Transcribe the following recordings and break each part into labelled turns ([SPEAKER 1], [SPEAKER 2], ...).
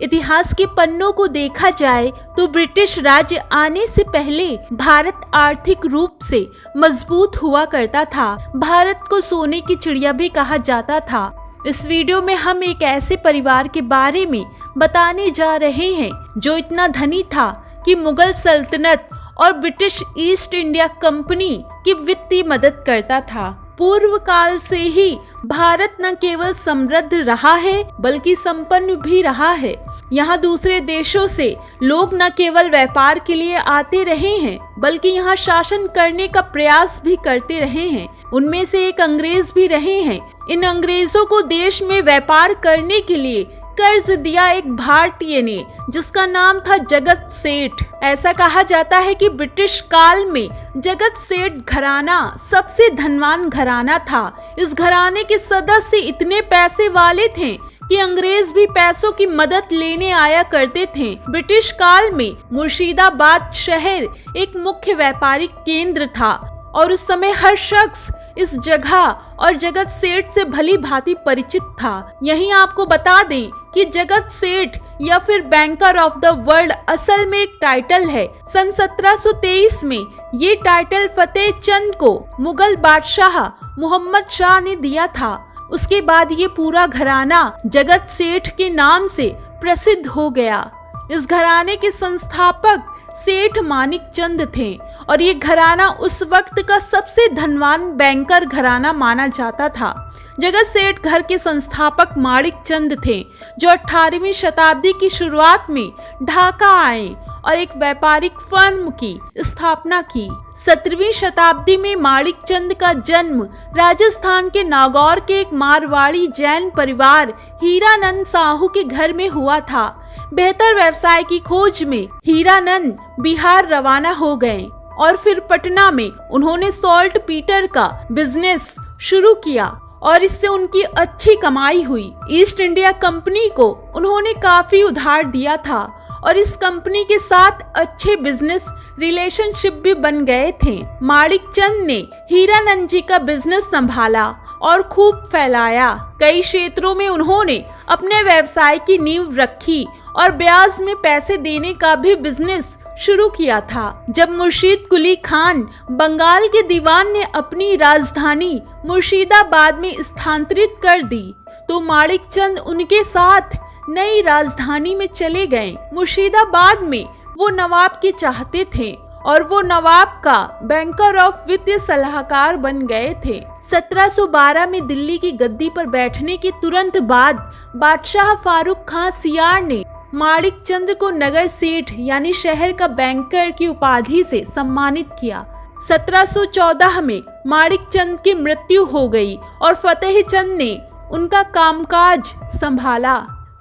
[SPEAKER 1] इतिहास के पन्नों को देखा जाए तो ब्रिटिश राज्य आने से पहले भारत आर्थिक रूप से मजबूत हुआ करता था। भारत को सोने की चिड़िया भी कहा जाता था। इस वीडियो में हम एक ऐसे परिवार के बारे में बताने जा रहे हैं जो इतना धनी था कि मुगल सल्तनत और ब्रिटिश ईस्ट इंडिया कंपनी की वित्तीय मदद करता था। पूर्व काल से ही भारत न केवल समृद्ध रहा है बल्कि संपन्न भी रहा है। यहाँ दूसरे देशों से लोग न केवल व्यापार के लिए आते रहे हैं बल्कि यहाँ शासन करने का प्रयास भी करते रहे हैं। उनमें से एक अंग्रेज भी रहे हैं। इन अंग्रेजों को देश में व्यापार करने के लिए कर्ज दिया एक भारतीय ने, जिसका नाम था जगत सेठ। ऐसा कहा जाता है कि ब्रिटिश काल में जगत सेठ घराना सबसे धनवान घराना था। इस घराने के सदस्य इतने पैसे वाले थे कि अंग्रेज भी पैसों की मदद लेने आया करते थे। ब्रिटिश काल में मुर्शिदाबाद शहर एक मुख्य व्यापारिक केंद्र था और उस समय हर शख्स इस जगह और जगत सेठ से भली भांति परिचित था। यहीं आपको बता दें कि जगत सेठ या फिर बैंकर ऑफ द वर्ल्ड असल में एक टाइटल है। सन 1723 में ये टाइटल फतेह चंद को मुगल बादशाह मोहम्मद शाह ने दिया था। उसके बाद ये पूरा घराना जगत सेठ के नाम से प्रसिद्ध हो गया। इस घराने के संस्थापक सेठ मानिक चंद थे और ये घराना उस वक्त का सबसे धनवान बैंकर घराना माना जाता था। जगत सेठ घर के संस्थापक माणिक चंद थे जो 18वीं शताब्दी की शुरुआत में ढाका आए और एक व्यापारिक फर्म की स्थापना की। 17वीं शताब्दी में माणिक चंद का जन्म राजस्थान के नागौर के एक मारवाड़ी जैन परिवार हीरानंद साहू के घर में हुआ था। बेहतर व्यवसाय की खोज में हीरानंद बिहार रवाना हो गए और फिर पटना में उन्होंने सॉल्ट पीटर का बिजनेस शुरू किया और इससे उनकी अच्छी कमाई हुई। ईस्ट इंडिया कंपनी को उन्होंने काफी उधार दिया था और इस कंपनी के साथ अच्छे बिजनेस रिलेशनशिप भी बन गए थे। माणिक चंद ने हीरानंद जी का बिजनेस संभाला और खूब फैलाया। कई क्षेत्रों में उन्होंने अपने व्यवसाय की नींव रखी और ब्याज में पैसे देने का भी बिजनेस शुरू किया था। जब मुर्शीद कुली खान बंगाल के दीवान ने अपनी राजधानी मुर्शिदाबाद में स्थानांतरित कर दी तो माणिक चंद उनके साथ नई राजधानी में चले गए। मुर्शिदाबाद में वो नवाब के चाहते थे और वो नवाब का बैंकर ऑफ वित्तीय सलाहकार बन गए थे। 1712 में दिल्ली की गद्दी पर बैठने के तुरंत बाद बादशाह फारूक खां सियार ने माणिक चंद को नगर सेठ यानी शहर का बैंकर की उपाधि से सम्मानित किया। 1714 में माणिक चंद की मृत्यु हो गई और फतेह चंद ने उनका कामकाज संभाला।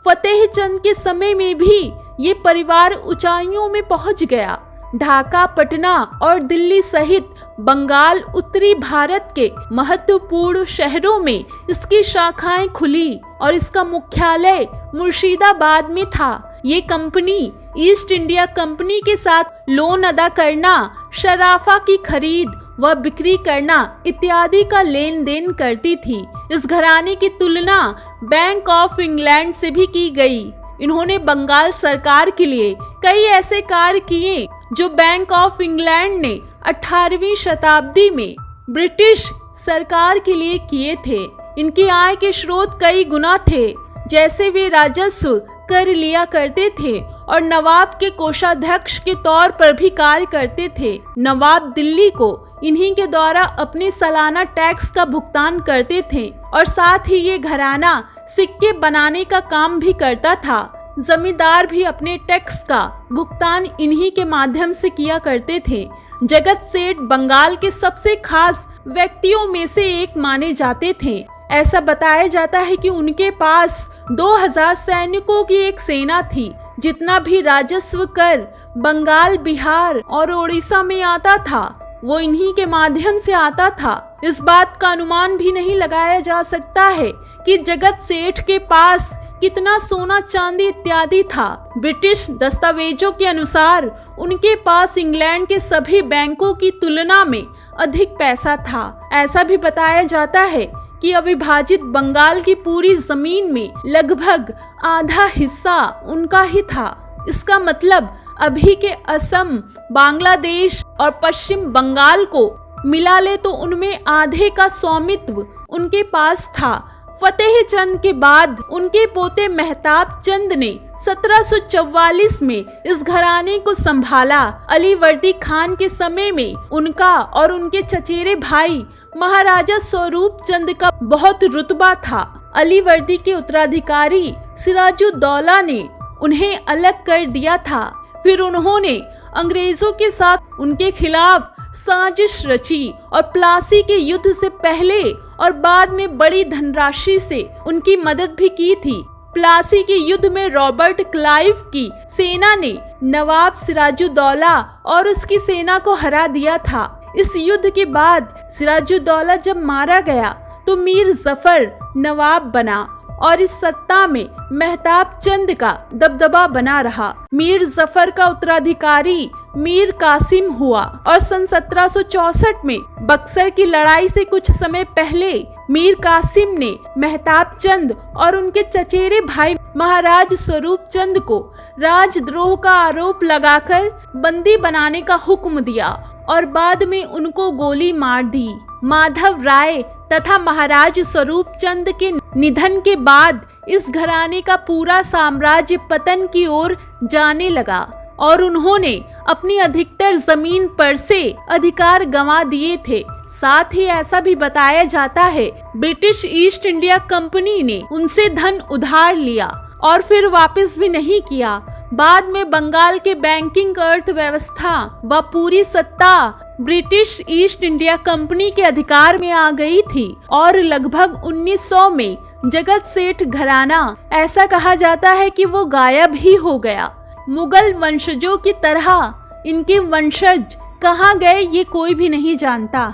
[SPEAKER 1] फतेह चंद के समय में भी ये परिवार ऊंचाइयों में पहुंच गया। ढाका, पटना और दिल्ली सहित बंगाल, उत्तरी भारत के महत्वपूर्ण शहरों में इसकी शाखाएं खुली और इसका मुख्यालय मुर्शिदाबाद में था। ये कंपनी ईस्ट इंडिया कंपनी के साथ लोन अदा करना, शराफा की खरीद व बिक्री करना इत्यादि का लेन देन करती थी। इस घराने की तुलना बैंक ऑफ इंग्लैंड से भी की गई। इन्होंने बंगाल सरकार के लिए कई ऐसे कार्य किए जो बैंक ऑफ इंग्लैंड ने 18वीं शताब्दी में ब्रिटिश सरकार के लिए किए थे। इनकी आय के स्रोत कई गुना थे, जैसे वे राजस्व कर लिया करते थे और नवाब के कोषाध्यक्ष के तौर पर भी कार्य करते थे। नवाब दिल्ली को इन्हीं के द्वारा अपने सालाना टैक्स का भुगतान करते थे और साथ ही ये घराना सिक्के बनाने का काम भी करता था। जमींदार भी अपने टैक्स का भुगतान इन्हीं के माध्यम से किया करते थे। जगत सेठ बंगाल के सबसे खास व्यक्तियों में से एक माने जाते थे। ऐसा बताया जाता है कि उनके पास 2000 सैनिकों की एक सेना थी। जितना भी राजस्व कर बंगाल, बिहार और उड़ीसा में आता था वो इन्हीं के माध्यम से आता था। इस बात का अनुमान भी नहीं लगाया जा सकता है कि जगत सेठ के पास कितना सोना चांदी इत्यादि था। ब्रिटिश दस्तावेजों के अनुसार उनके पास इंग्लैंड के सभी बैंकों की तुलना में अधिक पैसा था। ऐसा भी बताया जाता है कि अविभाजित बंगाल की पूरी जमीन में लगभग आधा हिस्सा उनका ही था। इसका मतलब अभी के असम, बांग्लादेश और पश्चिम बंगाल को मिला ले तो उनमें आधे का स्वामित्व उनके पास था। फतेह चंद के बाद उनके पोते मेहताब चंद ने 1744 में इस घराने को संभाला। अलीवर्दी खान के समय में उनका और उनके चचेरे भाई महाराजा स्वरूप चंद का बहुत रुतबा था। अलीवर्दी के उत्तराधिकारी सिराजुद्दौला ने उन्हें अलग कर दिया था। फिर उन्होंने अंग्रेजों के साथ उनके खिलाफ साजिश रची और प्लासी के युद्ध से पहले और बाद में बड़ी धनराशि से उनकी मदद भी की थी। प्लासी के युद्ध में रॉबर्ट क्लाइव की सेना ने नवाब सिराजुद्दौला और उसकी सेना को हरा दिया था। इस युद्ध के बाद सिराजुद्दौला जब मारा गया तो मीर जफर नवाब बना और इस सत्ता में मेहताब चंद का दबदबा बना रहा। मीर जफर का उत्तराधिकारी मीर कासिम हुआ और सन 1764 में बक्सर की लड़ाई से कुछ समय पहले मीर कासिम ने मेहताब चंद और उनके चचेरे भाई महाराज स्वरूप चंद को राजद्रोह का आरोप लगाकर बंदी बनाने का हुक्म दिया और बाद में उनको गोली मार दी। माधव राय तथा महाराज स्वरूप चंद के निधन के बाद इस घराने का पूरा साम्राज्य पतन की ओर जाने लगा और उन्होंने अपनी अधिकतर जमीन पर से अधिकार गंवा दिए थे। साथ ही ऐसा भी बताया जाता है ब्रिटिश ईस्ट इंडिया कंपनी ने उनसे धन उधार लिया और फिर वापस भी नहीं किया। बाद में बंगाल के बैंकिंग अर्थव्यवस्था व पूरी सत्ता ब्रिटिश ईस्ट इंडिया कंपनी के अधिकार में आ गई थी और लगभग 1900 में जगत सेठ घराना ऐसा कहा जाता है कि वो गायब ही हो गया। मुगल वंशजों की तरह इनके वंशज कहाँ गए ये कोई भी नहीं जानता।